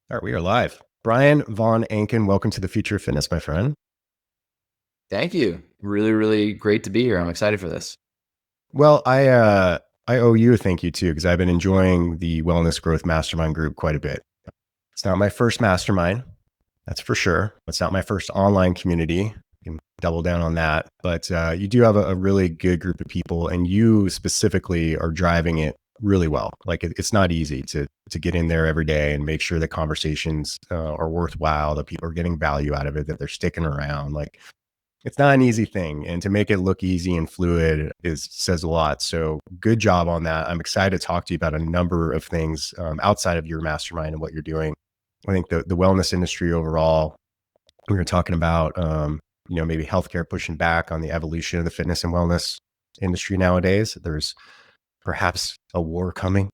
All right, we are live. Brian Von Ancken, welcome to the future of fitness, my friend. Thank you. Really, really great to be here. I'm excited for this. Well, I owe you a thank you too, because I've been enjoying the Wellness Growth Mastermind group quite a bit. It's not my first mastermind, that's for sure. It's not my first online community. You can double down on that. But you do have a really good group of people, and you specifically are driving it really well. Like it's not easy to get in there every day and make sure the conversations are worthwhile, that people are getting value out of it, that they're sticking around. Like it's not an easy thing, and to make it look easy and fluid is says a lot. So good job on that. I'm excited to talk to you about a number of things outside of your mastermind and what you're doing. I think the wellness industry overall, we were talking about maybe healthcare pushing back on the evolution of the fitness and wellness industry nowadays. There's perhaps a war coming.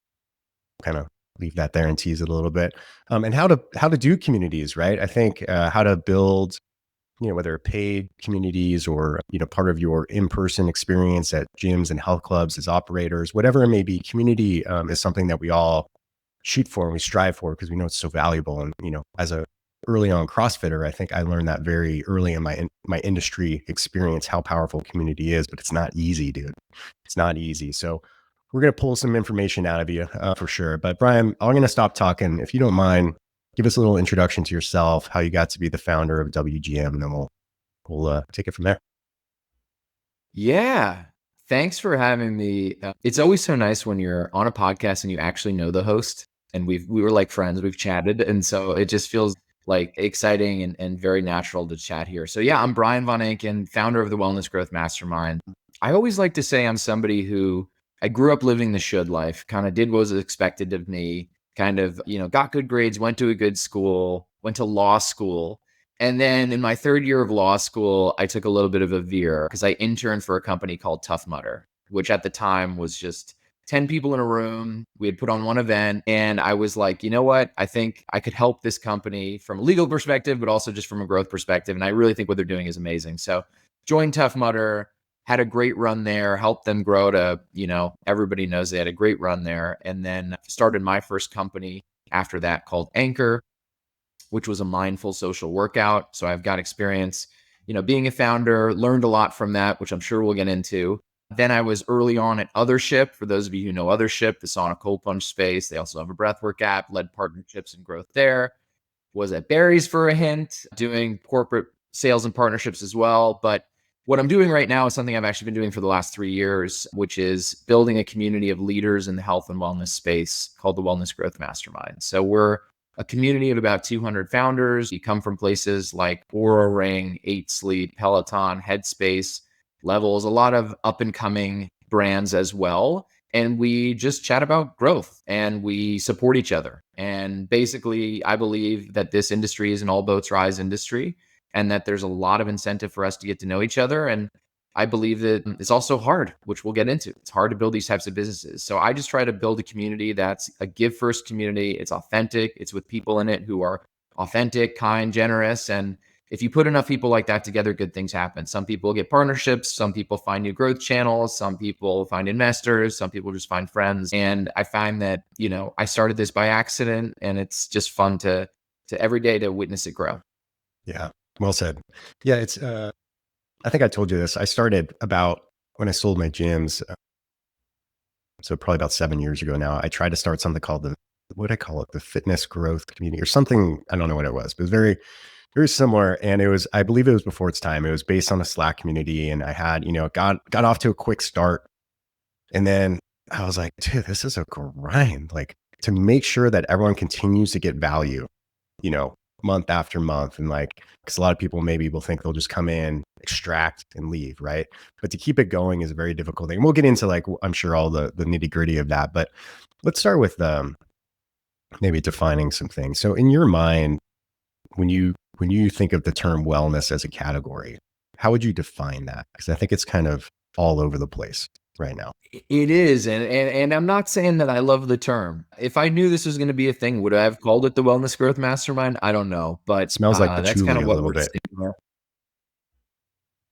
Kind of leave that there and tease it a little bit. And how to do communities, right? I think how to build, whether paid communities or, part of your in-person experience at gyms and health clubs as operators, whatever it may be, community is something that we all shoot for and we strive for because we know it's so valuable. And, as a early on CrossFitter, I think I learned that very early in my industry experience, how powerful community is, but it's not easy, dude. It's not easy. So we're going to pull some information out of you for sure. But Brian, I'm going to stop talking. If you don't mind, give us a little introduction to yourself, how you got to be the founder of WGM, and then we'll take it from there. Yeah. Thanks for having me. It's always so nice when you're on a podcast and you actually know the host, and we were like friends, we've chatted. And so it just feels like exciting and very natural to chat here. So yeah, I'm Brian Von Ancken, founder of the Wellness Growth Mastermind. I always like to say I'm somebody who I grew up living the should life, kind of did what was expected of me, kind of, got good grades, went to a good school, went to law school. And then in my third year of law school, I took a little bit of a veer because I interned for a company called Tough Mudder, which at the time was just 10 people in a room. We had put on one event, and I was like, you know what? I think I could help this company from a legal perspective, but also just from a growth perspective. And I really think what they're doing is amazing. So joined Tough Mudder, had a great run there, helped them grow to, everybody knows they had a great run there. And then started my first company after that called Anchor, which was a mindful social workout. So I've got experience, being a founder, learned a lot from that, which I'm sure we'll get into. Then I was early on at Othership. For those of you who know Othership, the sauna cold plunge space, they also have a breathwork app, led partnerships and growth there. Was at Barry's for a hint, doing corporate sales and partnerships as well. But what I'm doing right now is something I've actually been doing for the last 3 years, which is building a community of leaders in the health and wellness space called the Wellness Growth Mastermind. So we're a community of about 200 founders. You come from places like Oura Ring, 8 Sleep, Peloton, Headspace, Levels, a lot of up and coming brands as well. And we just chat about growth and we support each other. And basically, I believe that this industry is an all boats rise industry and that there's a lot of incentive for us to get to know each other. And I believe that it's also hard, which we'll get into. It's hard to build these types of businesses. So I just try to build a community that's a give first community. It's authentic. It's with people in it who are authentic, kind, generous. And if you put enough people like that together, good things happen. Some people get partnerships. Some people find new growth channels. Some people find investors. Some people just find friends. And I find that, I started this by accident, and it's just fun to every day to witness it grow. Yeah, well said. Yeah, it's. I think I told you this. I started about when I sold my gyms, so probably about 7 years ago now. I tried to start something called what did I call it? The Fitness Growth Community or something. I don't know what it was, but it was very very similar. And it was, I believe it was before its time. It was based on a Slack community. And I had, got off to a quick start. And then I was like, dude, this is a grind. Like to make sure that everyone continues to get value, you know, month after month. And like, because a lot of people maybe will think they'll just come in, extract and leave. Right. But to keep it going is a very difficult thing. We'll get into like, I'm sure all the nitty gritty of that, but let's start with maybe defining some things. So in your mind, when you think of the term wellness as a category, how would you define that? Because I think it's kind of all over the place right now. It is. And I'm not saying that I love the term. If I knew this was going to be a thing, would I have called it the Wellness Growth Mastermind? I don't know. It But smells like that's kind patchouli of a what little we're bit.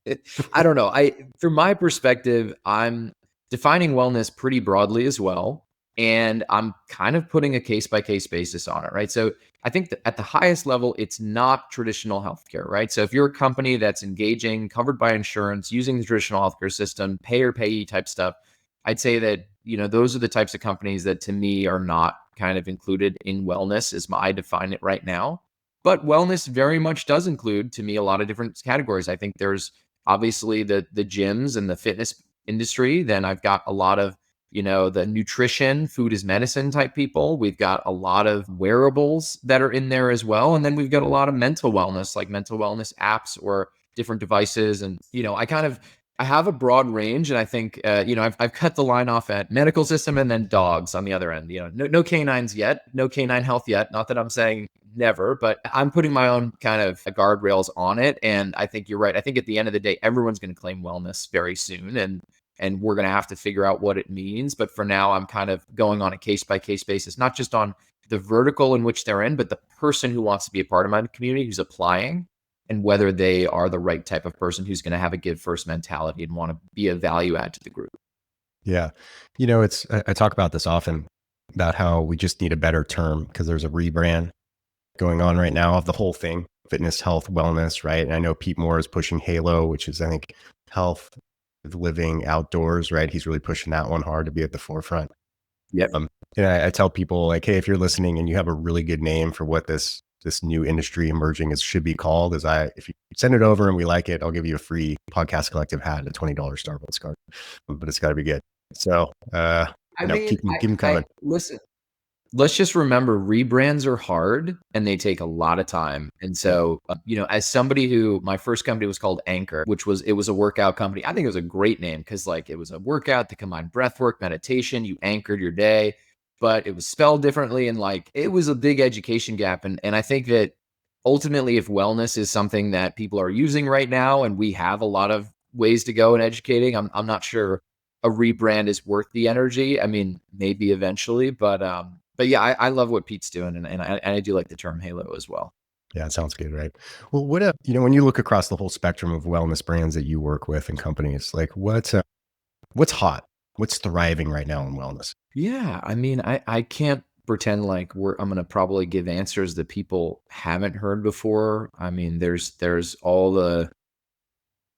seeing. I don't know. From my perspective, I'm defining wellness pretty broadly as well. And I'm kind of putting a case by case basis on it, right? So I think that at the highest level, it's not traditional healthcare, right? So if you're a company that's engaging, covered by insurance, using the traditional healthcare system, pay or payee type stuff, I'd say that, those are the types of companies that to me are not kind of included in wellness as I define it right now. But wellness very much does include to me a lot of different categories. I think there's obviously the gyms and the fitness industry. Then I've got a lot of the nutrition, food is medicine type people. We've got a lot of wearables that are in there as well. And then we've got a lot of mental wellness, like mental wellness apps or different devices. And, I have a broad range. And I think, I've cut the line off at medical system and then dogs on the other end. No canines yet, no canine health yet. Not that I'm saying never, but I'm putting my own kind of guardrails on it. And I think you're right. I think at the end of the day, everyone's going to claim wellness very soon. And we're going to have to figure out what it means. But for now, I'm kind of going on a case by case basis, not just on the vertical in which they're in, but the person who wants to be a part of my community who's applying and whether they are the right type of person who's going to have a give first mentality and want to be a value add to the group. Yeah. I talk about this often about how we just need a better term because there's a rebrand going on right now of the whole thing, fitness, health, wellness, right? And I know Pete Moore is pushing Halo, which is, I think, health, living outdoors, right? He's really pushing that one hard to be at the forefront. Yep. I tell people like, hey, if you're listening and you have a really good name for what this new industry emerging should be called, if you send it over and we like it, I'll give you a free Podcast Collective hat, a $20 Starbucks card, but it's got to be good. So, keep them coming. Listen, let's just remember rebrands are hard and they take a lot of time. And so, as somebody my first company was called Anchor, it was a workout company. I think it was a great name because it was a workout that combined breath work, meditation, you anchored your day, but it was spelled differently. And it was a big education gap. And I think that ultimately, if wellness is something that people are using right now, and we have a lot of ways to go in educating, I'm not sure a rebrand is worth the energy. I mean, maybe eventually, but yeah, I love what Pete's doing, and I do like the term Halo as well. Yeah, it sounds good, right? Well, when you look across the whole spectrum of wellness brands that you work with and companies, like what's hot? What's thriving right now in wellness? Yeah, I mean, I can't pretend like I'm gonna probably give answers that people haven't heard before. I mean, there's all the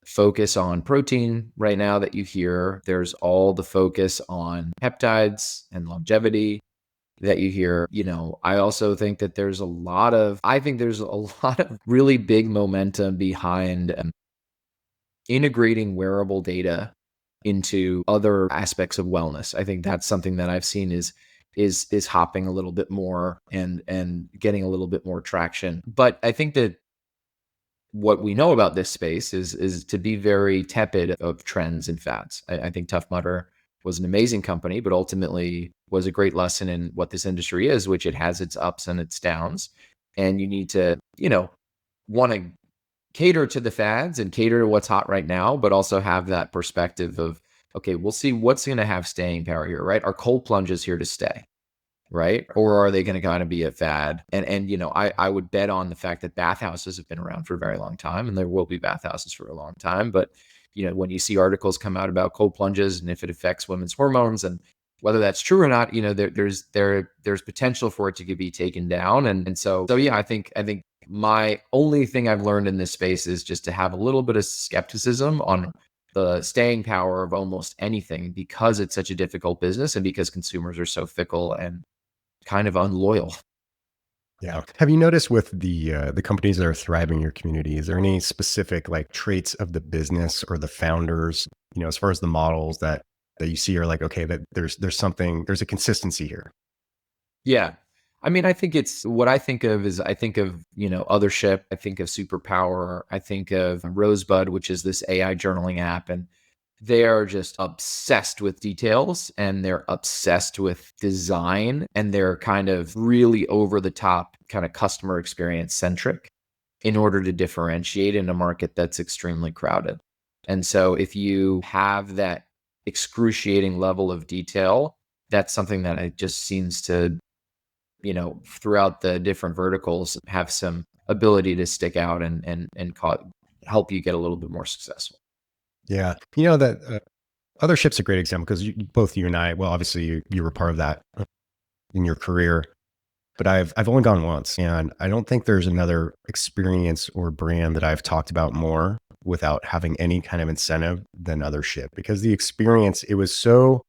focus on protein right now that you hear. There's all the focus on peptides and longevity that you hear. I also think that I think there's a lot of really big momentum behind integrating wearable data into other aspects of wellness. I think that's something that I've seen is hopping a little bit more and getting a little bit more traction. But I think that what we know about this space is to be very tepid of trends and fads. I think Tough Mudder was an amazing company, but ultimately was a great lesson in what this industry is, which it has its ups and its downs. And you need to, want to cater to the fads and cater to what's hot right now, but also have that perspective of, okay, we'll see what's going to have staying power here, right? Are cold plunges here to stay? Right? Or are they going to kind of be a fad? And I would bet on the fact that bathhouses have been around for a very long time, and there will be bathhouses for a long time. But when you see articles come out about cold plunges and if it affects women's hormones and whether that's true or not, there's potential for it to be taken down. And so yeah, I think my only thing I've learned in this space is just to have a little bit of skepticism on the staying power of almost anything because it's such a difficult business and because consumers are so fickle and kind of unloyal. Yeah. Have you noticed with the companies that are thriving in your community, is there any specific like traits of the business or the founders, as far as the models that you see are like, okay, that there's a consistency here? Yeah. I mean, I think it's what I think of is I think of, Othership, I think of Superpower, I think of Rosebud, which is this AI journaling app. And they are just obsessed with details and they're obsessed with design and they're kind of really over the top kind of customer experience centric in order to differentiate in a market that's extremely crowded. And so if you have that excruciating level of detail, that's something that it just seems to, throughout the different verticals have some ability to stick out and help you get a little bit more successful. Yeah. That Othership's a great example because both you and I, well, obviously you were part of that in your career, but I've only gone once, and I don't think there's another experience or brand that I've talked about more without having any kind of incentive than Othership, because the experience, it was so,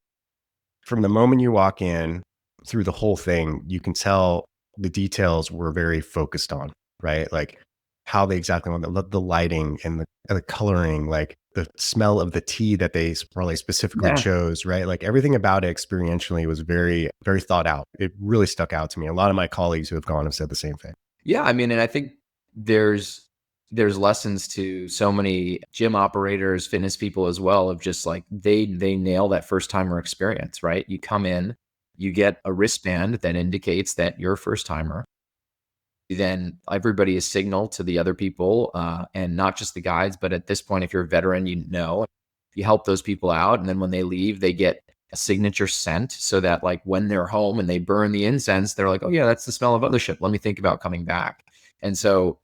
from the moment you walk in through the whole thing, you can tell the details were very focused on, right? Like how they exactly want the lighting and the coloring, like the smell of the tea that they probably specifically Yeah. chose, right? Like everything about it experientially was very, very thought out. It really stuck out to me. A lot of my colleagues who have gone have said the same thing. Yeah, I mean, and I think there's there's lessons to so many gym operators, fitness people as well, of just like they nail that first timer experience, right? You come in, you get a wristband that indicates that you're a first timer. Then everybody is signaled to the other people, and not just the guides, but at this point, if you're a veteran, you help those people out, and then when they leave, they get a signature scent so that like when they're home and they burn the incense, they're like, oh yeah, that's the smell of other shit. Let me think about coming back. And so,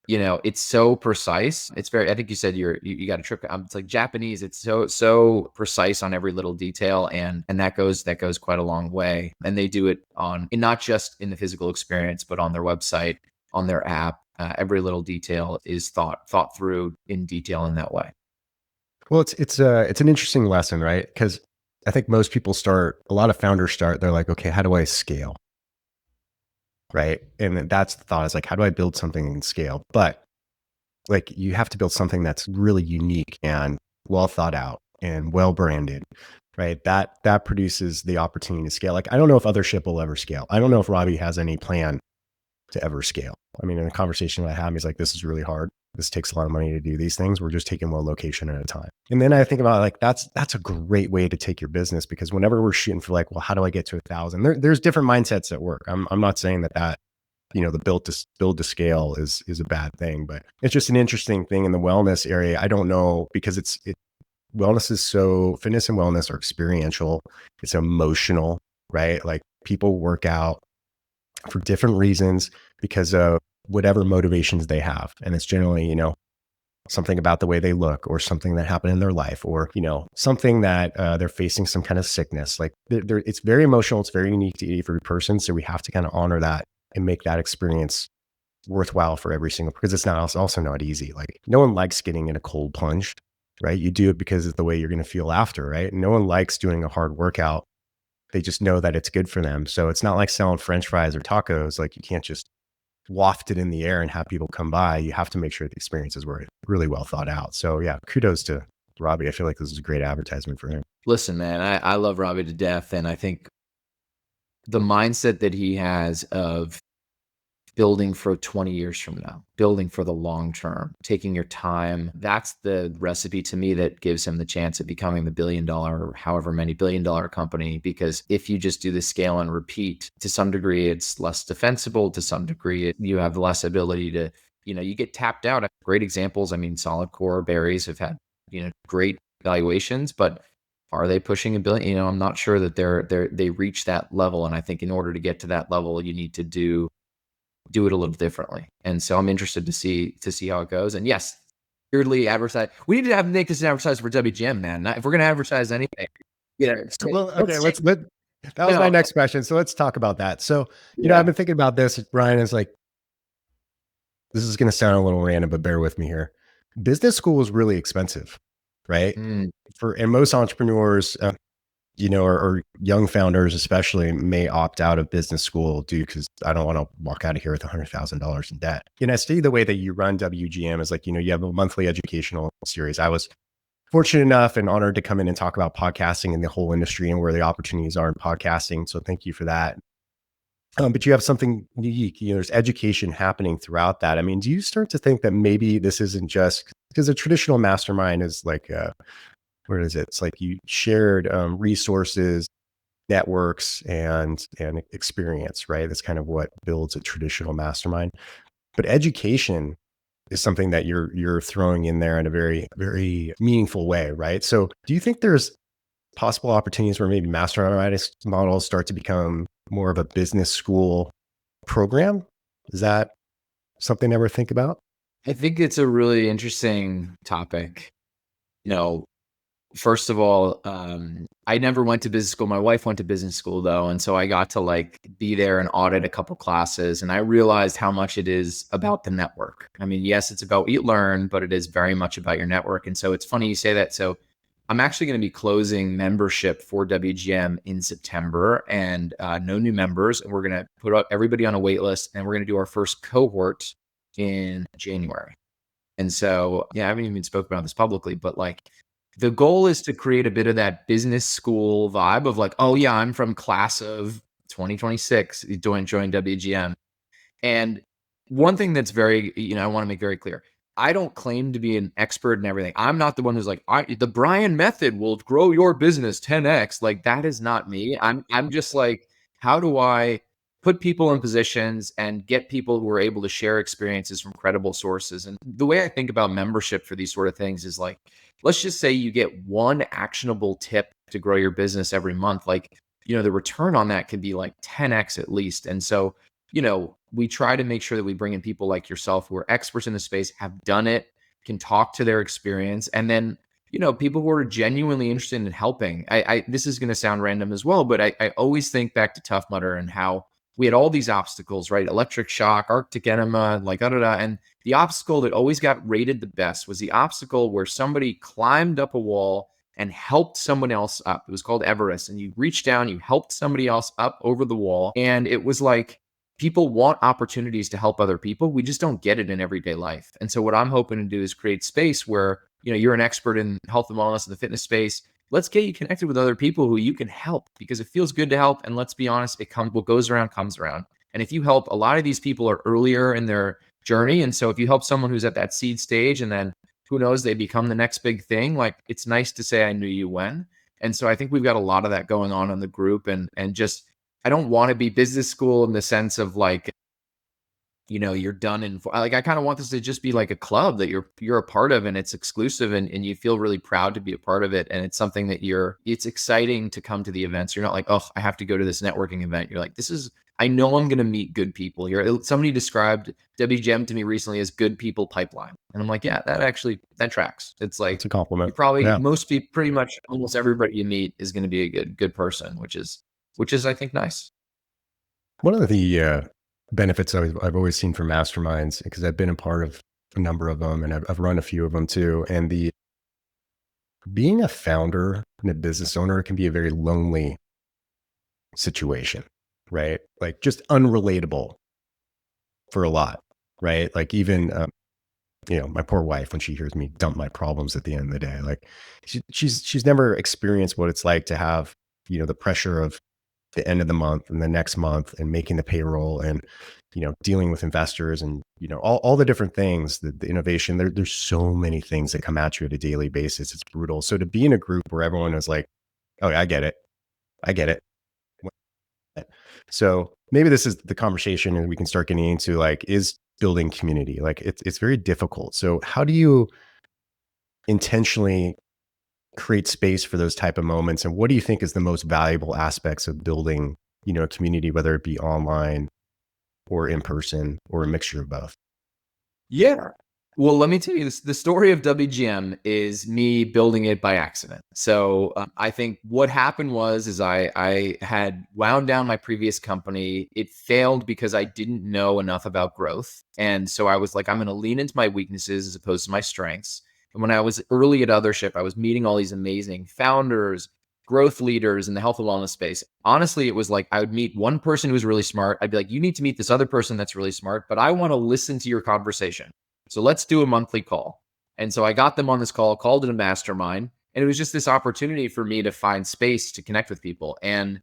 it's so precise. It's very, I think you said you got a trip. It's like Japanese. It's so precise on every little detail. And that goes quite a long way. And they do it and not just in the physical experience, but on their website, on their app. Every little detail is thought through in detail in that way. Well, it's an interesting lesson, right? Because I think most people start, a lot of founders start, they're like, okay, how do I scale? Right. And then that's the thought, is like, how do I build something and scale? But like, you have to build something that's really unique and well thought out and well branded, right? That produces the opportunity to scale. Like, I don't know if Othership will ever scale. I don't know if Robbie has any plan to ever scale. I mean, in the conversation I had, he's like, this is really hard. This takes a lot of money to do these things. We're just taking one location at a time. And then I think about, like, that's a great way to take your business, because whenever we're shooting for like, well, how do I get to 1,000? There's different mindsets at work. I'm not saying that the build to scale is a bad thing, but it's just an interesting thing in the wellness area. I don't know, because wellness is so, fitness and wellness are experiential. It's emotional, right? Like, people work out for different reasons because of whatever motivations they have. And it's generally, something about the way they look, or something that happened in their life, or, something that they're facing some kind of sickness. Like, it's very emotional. It's very unique to every person. So we have to kind of honor that and make that experience worthwhile for every single, because it's not, also not easy. Like, no one likes getting in a cold plunge, right? You do it because it's the way you're going to feel after, right? No one likes doing a hard workout. They just know that it's good for them. So it's not like selling French fries or tacos. Like, you can't just waft it in the air and have people come by. You have to make sure the experiences were really well thought out. So yeah, kudos to Robbie. I feel like this is a great advertisement for him. Listen, man, I love Robbie to death. And I think the mindset that he has of building for 20 years from now, building for the long term, taking your time. That's the recipe to me that gives him the chance of becoming the billion-dollar or however many billion-dollar company. Because if you just do the scale and repeat, to some degree, it's less defensible. To some degree, you have less ability to, you get tapped out. Great examples. I mean, Solid Core Berries have had, great valuations, but are they pushing a billion? I'm not sure that they reach that level. And I think in order to get to that level, you need to do it a little differently. And so I'm interested to see how it goes. And yes, purely advertise. We need to make this an advertise for WGM, man. If we're going to advertise anything, Well, okay, that was my no, next question. So let's talk about that. So, yeah. I've been thinking about this. Brian, is like, this is going to sound a little random, but bear with me here. Business school is really expensive, right? Mm, And most entrepreneurs, or young founders especially, may opt out of business school because I don't want to walk out of here with $100,000 in debt. And I see the way that you run WGM is like, you have a monthly educational series. I was fortunate enough and honored to come in and talk about podcasting and the whole industry and where the opportunities are in podcasting. So thank you for that. But you have something unique. There's education happening throughout that. I mean, do you start to think that maybe this isn't just because a traditional mastermind is like, where is it? It's like you shared resources, networks, and experience, right? That's kind of what builds a traditional mastermind. But education is something that you're throwing in there in a very, very meaningful way, right? So do you think there's possible opportunities where maybe mastermind models start to become more of a business school program? Is that something to ever think about? I think it's a really interesting topic. You know, First of all, I never went to business school. My wife went to business school though. And so I got to like be there and audit a couple classes. And I realized how much it is about the network. I mean, yes, it's about what you learn, but it is very much about your network. And so it's funny you say that. So I'm actually going to be closing membership for WGM in September and no new members. And we're going to put everybody on a wait list and we're going to do our first cohort in January. And so, yeah, I haven't even spoken about this publicly, but like the goal is to create a bit of that business school vibe of like, oh yeah, I'm from class of 2026, join WGM. And one thing that's very, I want to make very clear. I don't claim to be an expert in everything. I'm not the one who's like, the Brian method will grow your business 10x. Like that is not me. I'm just like, how do I put people in positions and get people who are able to share experiences from credible sources? And the way I think about membership for these sort of things is like, let's just say you get one actionable tip to grow your business every month. Like, the return on that can be like 10x at least. And so we try to make sure that we bring in people like yourself who are experts in the space, have done it, can talk to their experience, and then, people who are genuinely interested in helping. This is going to sound random as well, but I always think back to Tough Mudder and how we had all these obstacles, right? Electric shock, Arctic enema, like and the obstacle that always got rated the best was the obstacle where somebody climbed up a wall and helped someone else up. It was called Everest, and you reached down, you helped somebody else up over the wall, and it was like, people want opportunities to help other people. We just don't get it in everyday life. And so what I'm hoping to do is create space where, you're an expert in health and wellness in the fitness space. Let's get you connected with other people who you can help because it feels good to help. And let's be honest, what goes around comes around. And if you help, a lot of these people are earlier in their journey. And so if you help someone who's at that seed stage and then who knows, they become the next big thing, like it's nice to say, I knew you when. And so I think we've got a lot of that going on in the group and just, I don't want to be business school in the sense of like, you're done in like, I kind of want this to just be like a club that you're a part of and it's exclusive and you feel really proud to be a part of it. And it's something that it's exciting to come to the events. You're not like, oh, I have to go to this networking event. You're like, I know I'm going to meet good people here. Somebody described WGM to me recently as good people pipeline. And I'm like, yeah, that tracks. It's like, It's a compliment. you probably, Yeah. most people, pretty much almost everybody you meet is going to be a good person, which is, I think, nice. One of the benefits I've always seen from masterminds, because I've been a part of a number of them and I've run a few of them too. And being a founder and a business owner can be a very lonely situation, right? Like just unrelatable for a lot, right? Like even, my poor wife, when she hears me dump my problems at the end of the day, like she's never experienced what it's like to have, the pressure of the end of the month and the next month and making the payroll and, dealing with investors and, all the different things, the innovation, there's so many things that come at you at a daily basis. It's brutal. So to be in a group where everyone is like, oh, I get it. I get it. So maybe this is the conversation and we can start getting into like, is building community. Like it's very difficult. So how do you intentionally create space for those type of moments? And what do you think is the most valuable aspects of building, a community, whether it be online or in person or a mixture of both? Yeah. Well, let me tell you this. The story of WGM is me building it by accident. So I think what happened is I had wound down my previous company. It failed because I didn't know enough about growth. And so I was like, I'm going to lean into my weaknesses as opposed to my strengths. And when I was early at Othership, I was meeting all these amazing founders, growth leaders in the health and wellness space. Honestly, it was like I would meet one person who was really smart. I'd be like, you need to meet this other person that's really smart, but I want to listen to your conversation. So let's do a monthly call. And so I got them on this call, called it a mastermind. And it was just this opportunity for me to find space to connect with people. And,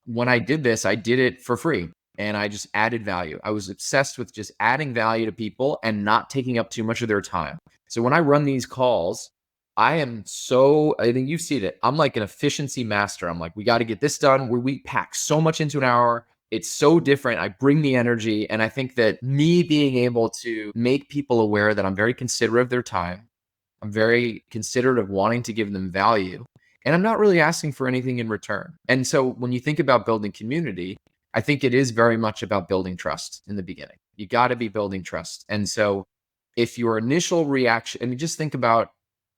when I did this, I did it for free and I just added value. I was obsessed with just adding value to people and not taking up too much of their time. So when I run these calls, I think you've seen it. I'm like an efficiency master. I'm like, we got to get this done. We pack so much into an hour. It's so different. I bring the energy. And I think that me being able to make people aware that I'm very considerate of their time, I'm very considerate of wanting to give them value, and I'm not really asking for anything in return. And so when you think about building community, I think it is very much about building trust in the beginning. You got to be building trust. And so if your initial reaction, I mean, just think about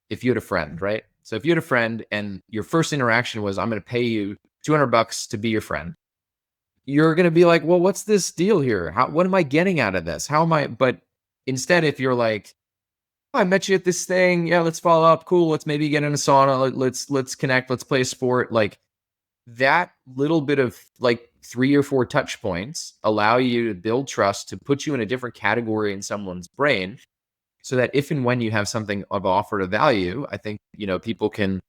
if you had a friend, right? So if you had a friend and your first interaction was, I'm going to pay you $200 to be your friend, you're going to be like, well, what's this deal here? What am I getting out of this? How am I? But instead, if you're like, oh, I met you at this thing. Yeah, let's follow up. Cool. Let's maybe get in a sauna. Let's connect. Let's play a sport. Like that little bit of like 3 or 4 touch points allow you to build trust, to put you in a different category in someone's brain, so that if and when you have something of offer to value, I think, people can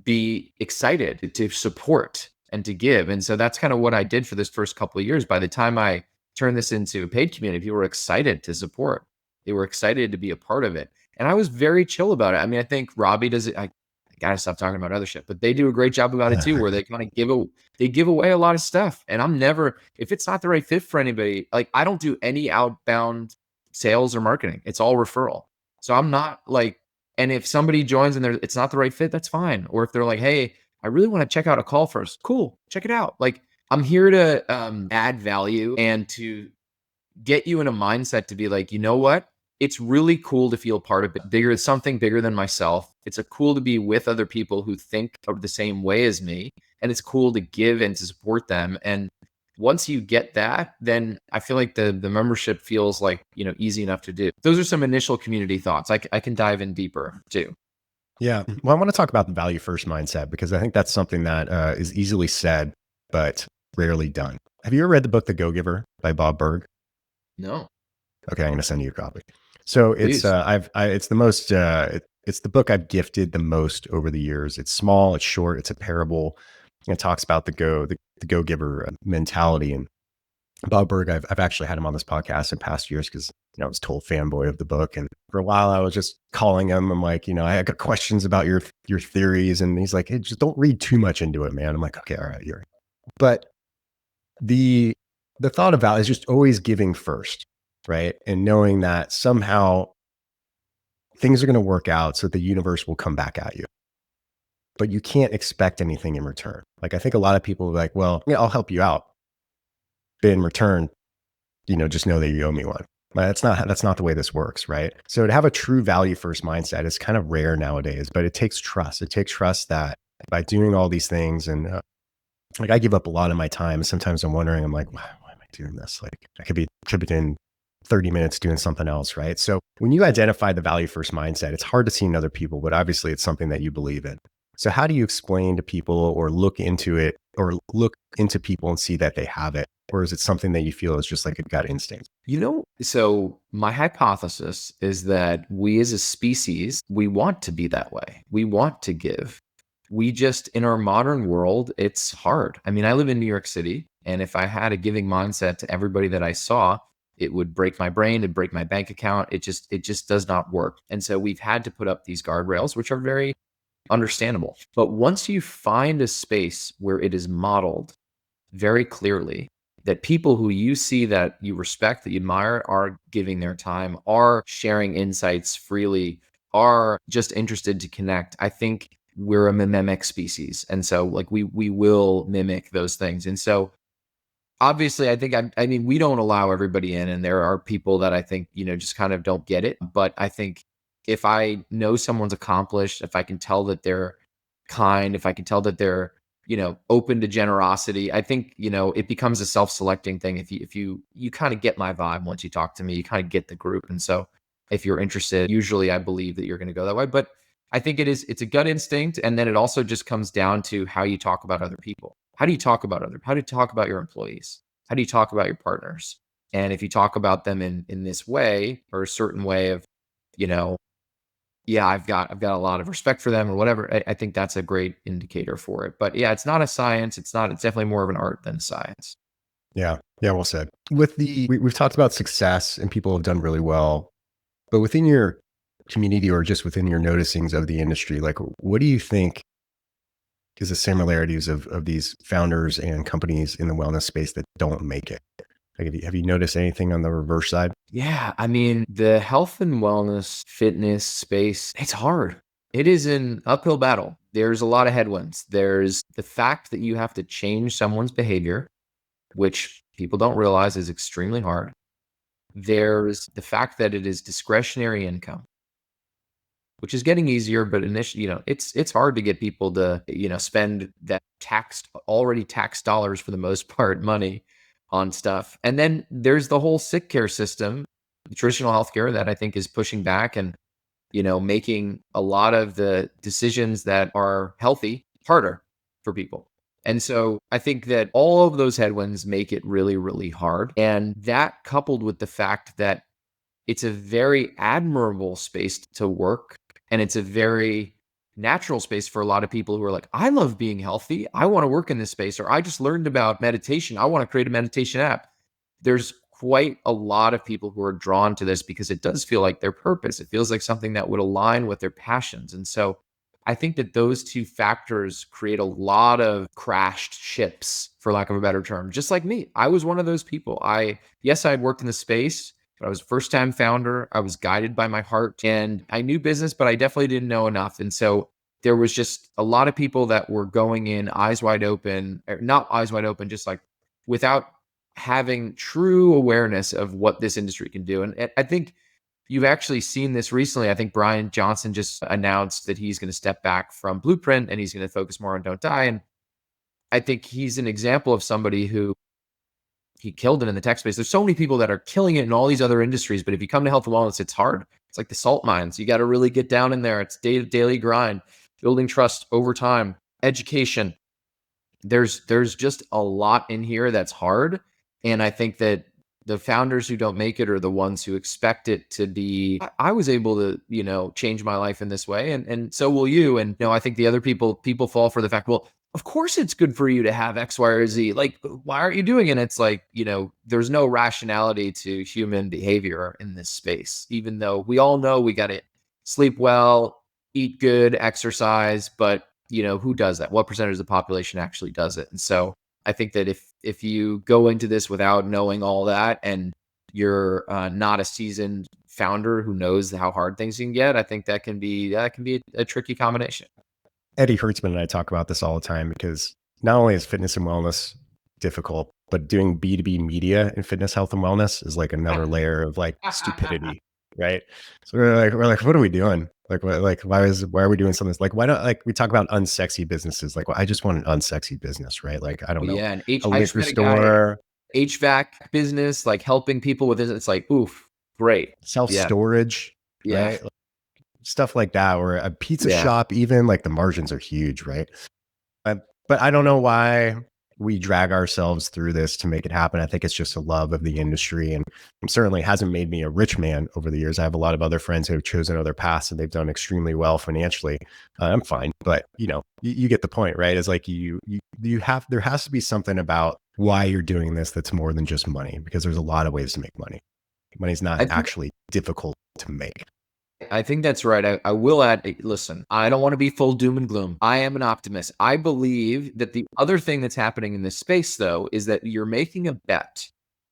be excited to support and to give. And so that's kind of what I did for this first couple of years. By the time I turned this into a paid community, people were excited to support. They were excited to be a part of it. And I was very chill about it. I mean, I think Robbie does it. I gotta stop talking about other shit, but they do a great job about it too, where they kind of give away a lot of stuff. And I'm never, if it's not the right fit for anybody, like I don't do any outbound sales or marketing. It's all referral. So I'm not like, and if somebody joins and it's not the right fit, that's fine. Or if they're like, hey, I really want to check out a call first. Cool, check it out. Like I'm here to add value and to get you in a mindset to be like, you know what? It's really cool to feel part of it bigger, something bigger than myself. It's a cool to be with other people who think of the same way as me. And it's cool to give and to support them. And once you get that, then I feel like the membership feels like, easy enough to do. Those are some initial community thoughts. I can dive in deeper too. Yeah. Well, I want to talk about the value first mindset because I think that's something that is easily said, but rarely done. Have you ever read the book The Go-Giver by Bob Berg? No, Okay, I'm going to send you a copy. So it's please. it's the most it's the book I've gifted the most over the years. It's small, it's short, it's a parable. It talks about the go-giver mentality. And Bob Berg, I've actually had him on this podcast in past years because I was total fanboy of the book. And for a while, I was just calling him. I'm like, I got questions about your theories, and he's like, hey, just don't read too much into it, man. I'm like, okay, all right, you're. But the thought about is just always giving first, right, and knowing that somehow things are going to work out, so the universe will come back at you. But you can't expect anything in return. Like I think a lot of people are like, well, yeah, I'll help you out. But in return, just know that you owe me one. That's not the way this works, right? So to have a true value first mindset is kind of rare nowadays, but it takes trust. It takes trust that by doing all these things, and like I give up a lot of my time. Sometimes I'm wondering, I'm like, why am I doing this? Like I could be doing 30 minutes doing something else, right? So when you identify the value first mindset, it's hard to see in other people, but obviously it's something that you believe in. So how do you explain to people or look into it or look into people and see that they have it? Or is it something that you feel is just like a gut instinct? So my hypothesis is that we as a species, we want to be that way. We want to give. We just, in our modern world, it's hard. I mean, I live in New York City, and if I had a giving mindset to everybody that I saw, it would break my brain, it'd break my bank account. It just does not work. And so we've had to put up these guardrails, which are very understandable. But once you find a space where it is modeled very clearly that people who you see that you respect, that you admire, are giving their time, are sharing insights freely, are just interested to connect, I think we're a mimic species. And so like we will mimic those things. And so obviously, I mean, we don't allow everybody in, and there are people that I think, just kind of don't get it. But I think if I know someone's accomplished, if I can tell that they're kind, if I can tell that they're, open to generosity, I think, it becomes a self-selecting thing. If you kind of get my vibe once you talk to me, you kind of get the group. And so if you're interested, usually I believe that you're going to go that way. But I think it's a gut instinct. And then it also just comes down to how you talk about other people. How do you talk about how do you talk about your employees? How do you talk about your partners? And if you talk about them in this way, or a certain way of, you know, yeah, I've got a lot of respect for them or whatever, I think that's a great indicator for it. But yeah, it's not a science. It's definitely more of an art than a science. Yeah. Yeah. Well said. We've talked about success and people have done really well, but within your community or just within your noticings of the industry, like what do you think is the similarities of these founders and companies in the wellness space that don't make it? Like, have you noticed anything on the reverse side? Yeah, I mean, the health and wellness fitness space, it's hard. It is an uphill battle. There's a lot of headwinds. There's the fact that you have to change someone's behavior, which people don't realize is extremely hard. There's the fact that it is discretionary income. which is getting easier, but initially, it's hard to get people to, spend that already taxed dollars for the most part, money on stuff. And then there's the whole sick care system, traditional healthcare, that I think is pushing back and, making a lot of the decisions that are healthy harder for people. And so I think that all of those headwinds make it really, really hard. And that, coupled with the fact that it's a very admirable space to work, and it's a very natural space for a lot of people who are like, I love being healthy. I want to work in this space, or I just learned about meditation. I want to create a meditation app. There's quite a lot of people who are drawn to this because it does feel like their purpose. It feels like something that would align with their passions. And so I think that those two factors create a lot of crashed ships, for lack of a better term. Just like me, I was one of those people. Yes, I had worked in the space, but I was a first-time founder. I was guided by my heart, and I knew business, but I definitely didn't know enough. And so there was just a lot of people that were going in eyes wide open, or not eyes wide open, just like without having true awareness of what this industry can do. And I think you've actually seen this recently. I think Brian Johnson just announced that he's going to step back from Blueprint and he's going to focus more on Don't Die. And I think he's an example of somebody who, he killed it in the tech space. There's so many people that are killing it in all these other industries, but if you come to health and wellness, it's hard. It's like the salt mines. You got to really get down in there. It's daily grind, building trust over time, education. There's just a lot in here that's hard. And I think that the founders who don't make it are the ones who expect it to be, I was able to, change my life in this way. And so will you. And I think the other people fall for the fact, well, of course it's good for you to have X, Y, or Z. Like, why aren't you doing it? It's like, there's no rationality to human behavior in this space, even though we all know we got to sleep well, eat good, exercise, but who does that? What percentage of the population actually does it? And so I think that if you go into this without knowing all that, and you're not a seasoned founder who knows how hard things can get, I think that can be a tricky combination. Eddie Hertzman and I talk about this all the time, because not only is fitness and wellness difficult, but doing B2B media in fitness, health, and wellness is like another layer of like stupidity, right? So we're like, what are we doing? Why are we doing something? Like, why don't, like, we talk about unsexy businesses? Like, well, I just want an unsexy business, right? Like, I don't know, Yeah, and a I just liquor met a guy, store, HVAC business, like helping people with it. It's like, oof, great. self-storage, Yeah. right? Stuff like that, or a pizza Yeah. shop, even, like, the margins are huge, right? But I don't know why we drag ourselves through this to make it happen. I think it's just a love of the industry, and it certainly hasn't made me a rich man over the years. I have a lot of other friends who have chosen other paths and they've done extremely well financially. I'm fine, but you get the point, right? It's like there has to be something about why you're doing this that's more than just money, because there's a lot of ways to make money. Money's not I think actually difficult to make. I think that's right. I will add, listen, I don't want to be full doom and gloom. I am an optimist. I believe that the other thing that's happening in this space, though, is that you're making a bet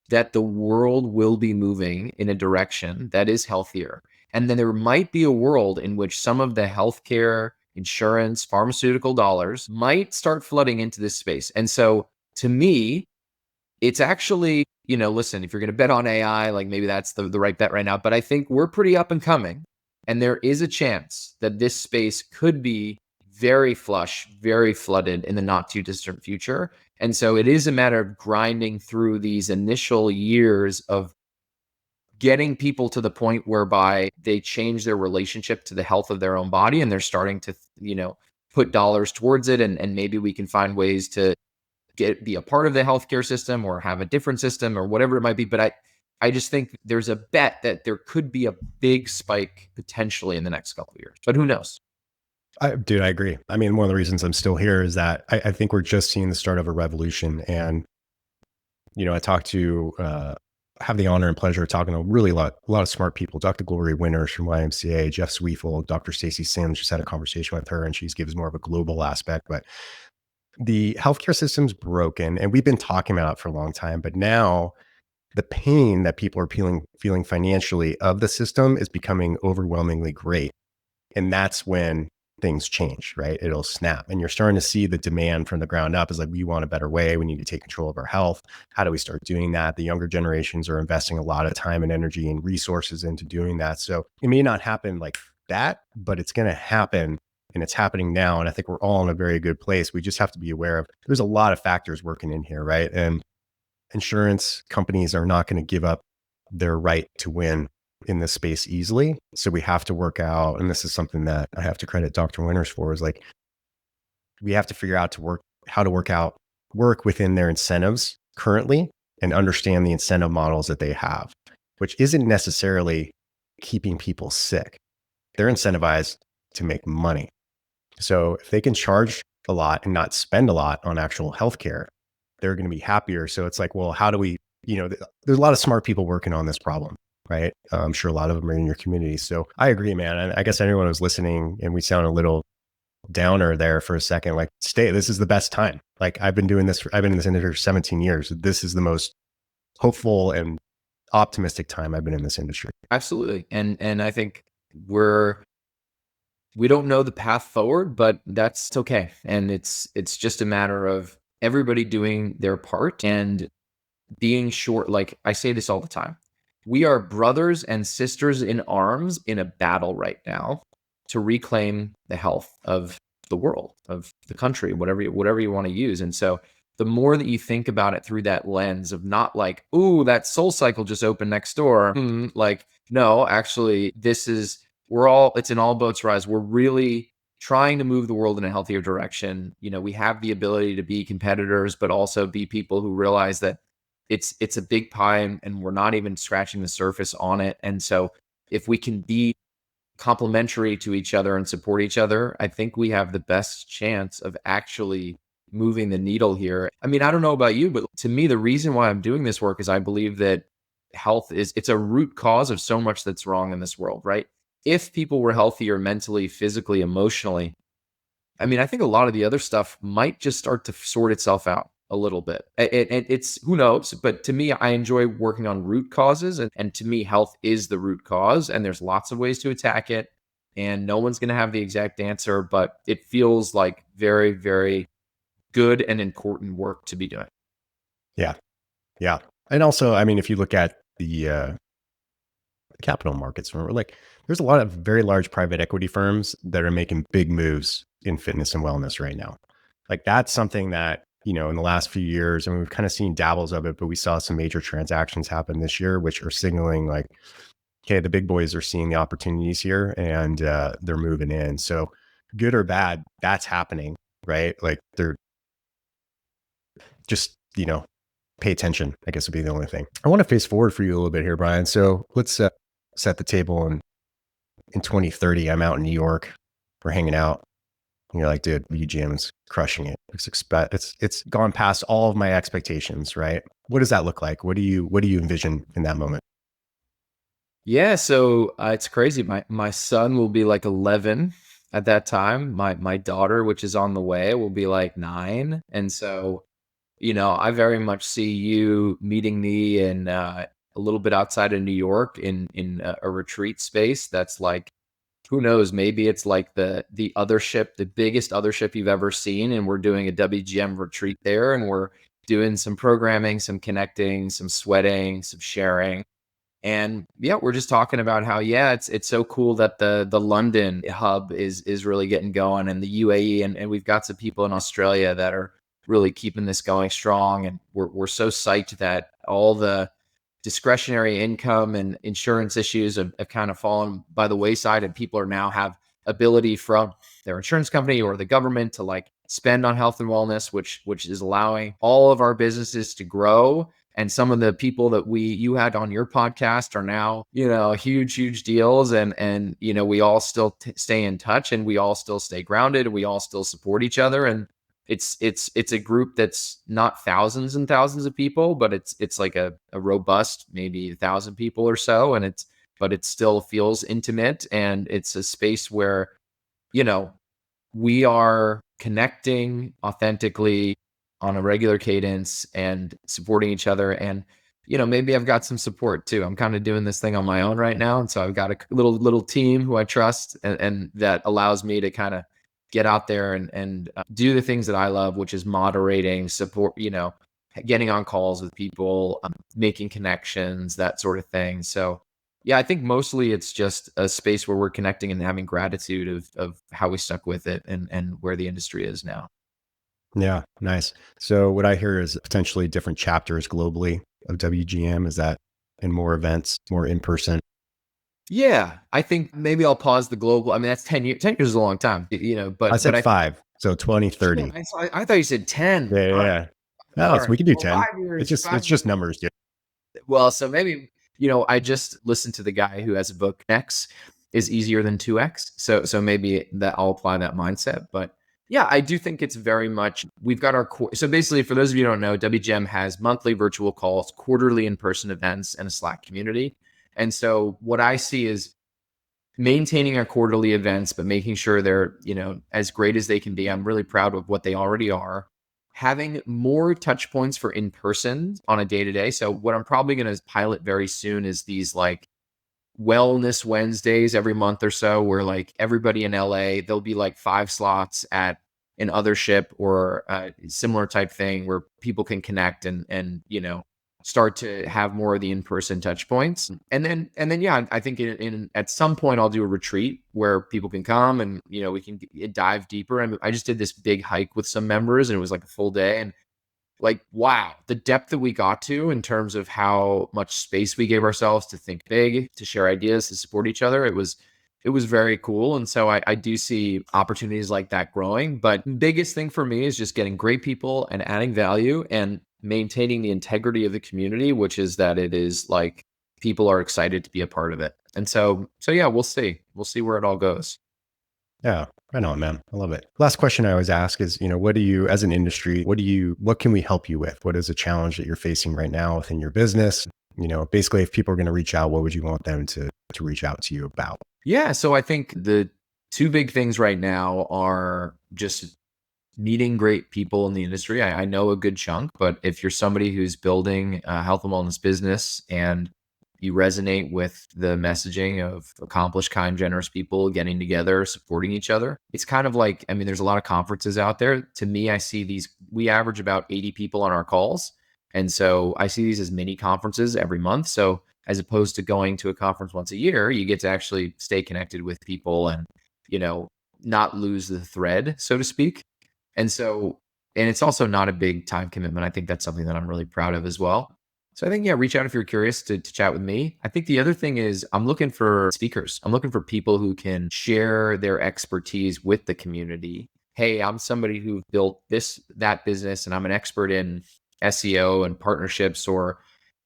that the world will be moving in a direction that is healthier. And then there might be a world in which some of the healthcare, insurance, pharmaceutical dollars might start flooding into this space. And so to me, it's actually, listen, if you're going to bet on AI, like maybe that's the right bet right now. But I think we're pretty up and coming. And there is a chance that this space could be very flush, very flooded in the not too distant future. And so it is a matter of grinding through these initial years of getting people to the point whereby they change their relationship to the health of their own body, and they're starting to, put dollars towards it. And maybe we can find ways to be a part of the healthcare system or have a different system or whatever it might be. But I just think there's a bet that there could be a big spike potentially in the next couple of years, but who knows? Dude, I agree. I mean, one of the reasons I'm still here is that I think we're just seeing the start of a revolution. And, I have the honor and pleasure of talking to a lot of smart people. Dr. Glory Winters from YMCA, Jeff Sweefel, Dr. Stacey Sims, just had a conversation with her, and she gives more of a global aspect. But the healthcare system's broken, and we've been talking about it for a long time. But now the pain that people are feeling financially of the system is becoming overwhelmingly great. And that's when things change, right? It'll snap. And you're starting to see the demand from the ground up is like, we want a better way. We need to take control of our health. How do we start doing that? The younger generations are investing a lot of time and energy and resources into doing that. So it may not happen like that, but it's going to happen, and it's happening now. And I think we're all in a very good place. We just have to be aware of, there's a lot of factors working in here, right? And insurance companies are not going to give up their right to win in this space easily. So we have to work out, and this is something that I have to credit Dr. Winters for, is like, we have to figure out how to work within their incentives currently and understand the incentive models that they have, which isn't necessarily keeping people sick. They're incentivized to make money. So if they can charge a lot and not spend a lot on actual healthcare, they're going to be happier. So it's like, well, how do we, there's a lot of smart people working on this problem, right? I'm sure a lot of them are in your community. So I agree, man. And I guess anyone who's listening, and we sound a little downer there for a second, like, this is the best time. Like, I've been in this industry for 17 years. This is the most hopeful and optimistic time I've been in this industry. Absolutely. And I think we don't know the path forward, but that's okay. And it's just a matter of everybody doing their part and being short. Like I say this all the time. We are brothers and sisters in arms in a battle right now to reclaim the health of the world, of the country, whatever you want to use. And so the more that you think about it through that lens of not like, ooh, that Soul Cycle just opened next door. Like, no, actually, it's an all boats rise. We're really trying to move the world in a healthier direction. We have the ability to be competitors, but also be people who realize that it's a big pie and we're not even scratching the surface on it. And so if we can be complementary to each other and support each other, I think we have the best chance of actually moving the needle here. I mean, I don't know about you, but to me, the reason why I'm doing this work is I believe that it's a root cause of so much that's wrong in this world, right? If people were healthier mentally, physically, emotionally, I mean, I think a lot of the other stuff might just start to sort itself out a little bit. It's who knows, but to me, I enjoy working on root causes, and to me, health is the root cause, and there's lots of ways to attack it, and no one's going to have the exact answer, but it feels like very, very good and important work to be doing. Yeah. Yeah. And also, I mean, if you look at the capital markets, remember, like, there's a lot of very large private equity firms that are making big moves in fitness and wellness right now. Like, that's something that, in the last few years, I mean, we've kind of seen dabbles of it, but we saw some major transactions happen this year, which are signaling like, okay, the big boys are seeing the opportunities here, and they're moving in. So good or bad, that's happening, right? Like, they're just, pay attention, I guess would be the only thing. I want to face forward for you a little bit here, Brian. So let's set the table. And in 2030, I'm out in New York. We're hanging out. And you're like, dude, UGM's crushing it. It's gone past all of my expectations, right? What does that look like? What do you envision in that moment? Yeah, so it's crazy. My son will be like 11 at that time. My daughter, which is on the way, will be like 9, and so I very much see you meeting me in a little bit outside of New York in a retreat space that's like, who knows, maybe it's like the othership, the biggest othership you've ever seen, and we're doing a WGM retreat there, and we're doing some programming, some connecting, some sweating, some sharing. And yeah, we're just talking about how, yeah, it's so cool that the London hub is really getting going, and the UAE, and we've got some people in Australia that are really keeping this going strong. And we're so psyched that all the discretionary income and insurance issues have kind of fallen by the wayside, and people are now have ability from their insurance company or the government to like spend on health and wellness, which is allowing all of our businesses to grow. And some of the people that you had on your podcast are now, huge deals. And we all still stay in touch, and we all still stay grounded, and we all still support each other. And it's a group that's not thousands and thousands of people, but it's like a robust, maybe 1,000 people or so. But it still feels intimate, and it's a space where, we are connecting authentically on a regular cadence and supporting each other. And, maybe I've got some support too. I'm kind of doing this thing on my own right now. And so I've got a little team who I trust, and that allows me to kind of get out there and do the things that I love, which is moderating, support, getting on calls with people, making connections, that sort of thing. So Yeah, I think mostly it's just a space where we're connecting and having gratitude of how we stuck with it and where the industry is now. Yeah, nice. So what I hear is potentially different chapters globally of WGM. Is that in more events, more in person? Yeah, I think maybe I'll pause the global. I mean, that's 10 years. 10 years is a long time, I but said I think, 5, so yeah, 2030. I thought you said 10. Yeah, yeah, All right. yeah. No, All so right. we can do Well, 10. 5 years, It's 5 years. just numbers, dude. Well, so maybe, I just listened to the guy who has a book, X is easier than 2X. So maybe that I'll apply that mindset. But yeah, I do think it's very much, we've got our core. So basically, for those of you who don't know, WGM has monthly virtual calls, quarterly in-person events, and a Slack community. And so what I see is maintaining our quarterly events, but making sure they're, as great as they can be. I'm really proud of what they already are. Having more touch points for in person on a day to day. So, what I'm probably going to pilot very soon is these like wellness Wednesdays every month or so, where like everybody in LA, there'll be like 5 slots at an other ship or a similar type thing where people can connect and start to have more of the in-person touch points. And then yeah, I think in at some point I'll do a retreat where people can come and we can dive deeper. I just did this big hike with some members and it was like a full day, and like, wow, the depth that we got to in terms of how much space we gave ourselves to think big, to share ideas, to support each other. It was very cool. And so I do see opportunities like that growing. But biggest thing for me is just getting great people and adding value and maintaining the integrity of the community, which is that it is like people are excited to be a part of it. And so yeah, we'll see. We'll see where it all goes. Yeah, right on, man. I love it. Last question I always ask is, what do you, as an industry, what can we help you with? What is a challenge that you're facing right now within your business? Basically, if people are going to reach out, what would you want them to reach out to you about? Yeah. So I think the two big things right now are just meeting great people in the industry. I know a good chunk, but if you're somebody who's building a health and wellness business and you resonate with the messaging of accomplished, kind, generous people getting together, supporting each other, it's kind of like, I mean, there's a lot of conferences out there. To me, I see these, we average about 80 people on our calls. And so I see these as mini conferences every month. So as opposed to going to a conference once a year, you get to actually stay connected with people and, you know, not lose the thread, so to speak. And so, and it's also not a big time commitment. I think that's something that I'm really proud of as well. So I think, yeah, reach out if you're curious to chat with me. I think the other thing is I'm looking for speakers. I'm looking for people who can share their expertise with the community. Hey, I'm somebody who built that business, and I'm an expert in SEO and partnerships or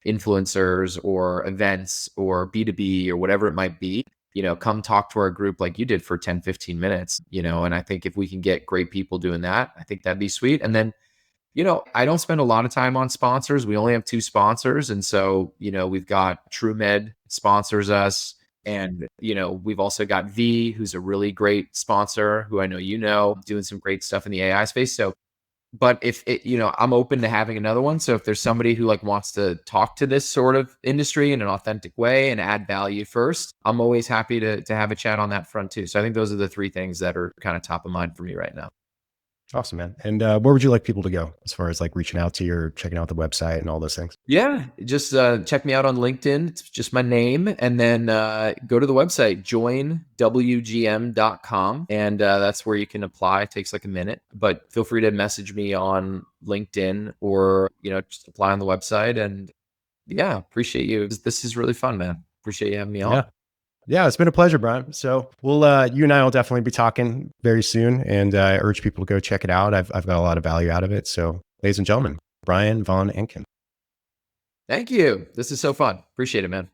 influencers or events or B2B or whatever it might be. Come talk to our group like you did for 10, 15 minutes, and I think if we can get great people doing that, I think that'd be sweet. And then, I don't spend a lot of time on sponsors. We only have 2 sponsors. And so, we've got TrueMed sponsors us. And, we've also got V, who's a really great sponsor who I know doing some great stuff in the AI space. So but if it, I'm open to having another one. So if there's somebody who like wants to talk to this sort of industry in an authentic way and add value first, I'm always happy to have a chat on that front too. So I think those are the 3 things that are kind of top of mind for me right now. Awesome, man. And where would you like people to go as far as like reaching out to you or checking out the website and all those things? Yeah, just check me out on LinkedIn. It's just my name. And then go to the website, joinwgm.com. And that's where you can apply. It takes like a minute, but feel free to message me on LinkedIn or, just apply on the website. And yeah, appreciate you. This is really fun, man. Appreciate you having me Yeah. on. Yeah, it's been a pleasure, Brian. So we'll, you and I will definitely be talking very soon, and I urge people to go check it out. I've got a lot of value out of it. So, ladies and gentlemen, Brian Von Ancken. Thank you. This is so fun. Appreciate it, man.